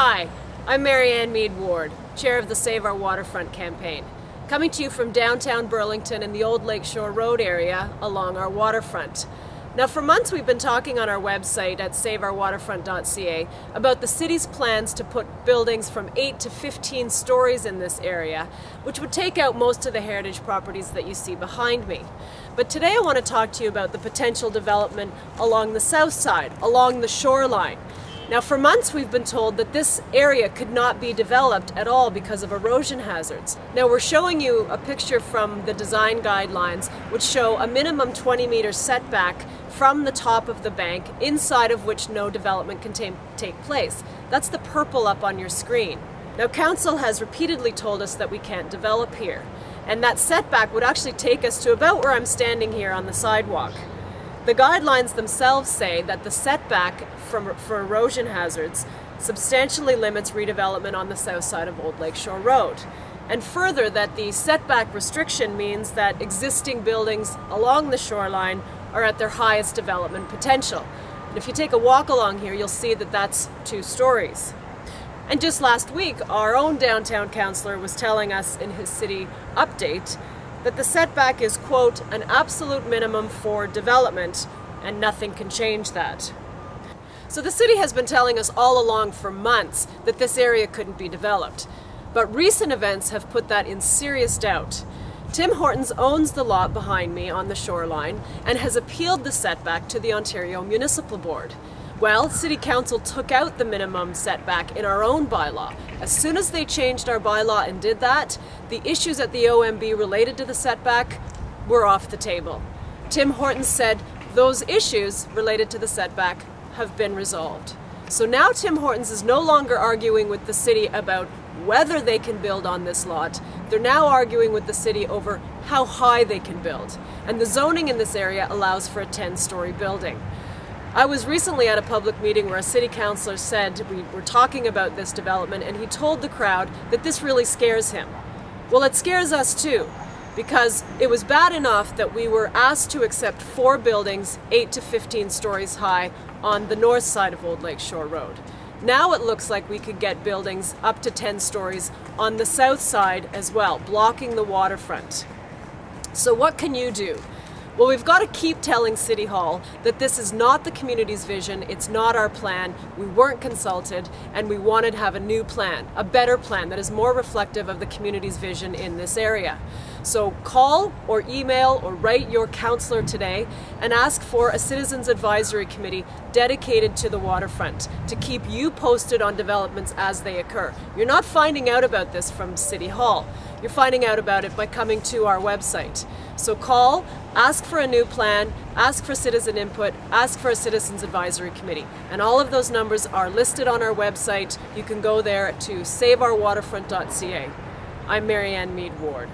Hi, I'm Marianne Mead Ward, chair of the Save Our Waterfront campaign, coming to you from downtown Burlington in the old Lakeshore Road area along our waterfront. Now, for months we've been talking on our website at saveourwaterfront.ca about the city's plans to put buildings from 8 to 15 stories in this area, which would take out most of the heritage properties that you see behind me. But today I want to talk to you about the potential development along the south side, along the shoreline. Now, for months we've been told that this area could not be developed at all because of erosion hazards. Now, we're showing you a picture from the design guidelines which show a minimum 20-meter setback from the top of the bank, inside of which no development can take place. That's the purple up on your screen. Now, council has repeatedly told us that we can't develop here, and that setback would actually take us to about where I'm standing here on the sidewalk. The guidelines themselves say that the setback for erosion hazards substantially limits redevelopment on the south side of Old Lakeshore Road. And further, that the setback restriction means that existing buildings along the shoreline are at their highest development potential. And if you take a walk along here, you'll see that that's 2 stories. And just last week, our own downtown councillor was telling us in his city update that the setback is, quote, an absolute minimum for development, and nothing can change that. So the city has been telling us all along for months that this area couldn't be developed. But recent events have put that in serious doubt. Tim Hortons owns the lot behind me on the shoreline and has appealed the setback to the Ontario Municipal Board. Well, City Council took out the minimum setback in our own bylaw. As soon as they changed our bylaw and did that, the issues at the OMB related to the setback were off the table. Tim Hortons said those issues related to the setback have been resolved. So now Tim Hortons is no longer arguing with the city about whether they can build on this lot. They're now arguing with the city over how high they can build. And the zoning in this area allows for a 10-story building. I was recently at a public meeting where a city councillor said we were talking about this development, and he told the crowd that this really scares him. Well, it scares us too, because it was bad enough that we were asked to accept 4 buildings 8 to 15 stories high on the north side of Old Lakeshore Road. Now it looks like we could get buildings up to 10 stories on the south side as well, blocking the waterfront. So what can you do? Well, we've got to keep telling City Hall that this is not the community's vision, it's not our plan, we weren't consulted, and we wanted to have a new plan, a better plan that is more reflective of the community's vision in this area. So call or email or write your councillor today and ask for a Citizens Advisory Committee dedicated to the waterfront to keep you posted on developments as they occur. You're not finding out about this from City Hall. You're finding out about it by coming to our website. So call, ask for a new plan, ask for citizen input, ask for a Citizens Advisory Committee. And all of those numbers are listed on our website. You can go there to saveourwaterfront.ca. I'm Marianne Mead Ward.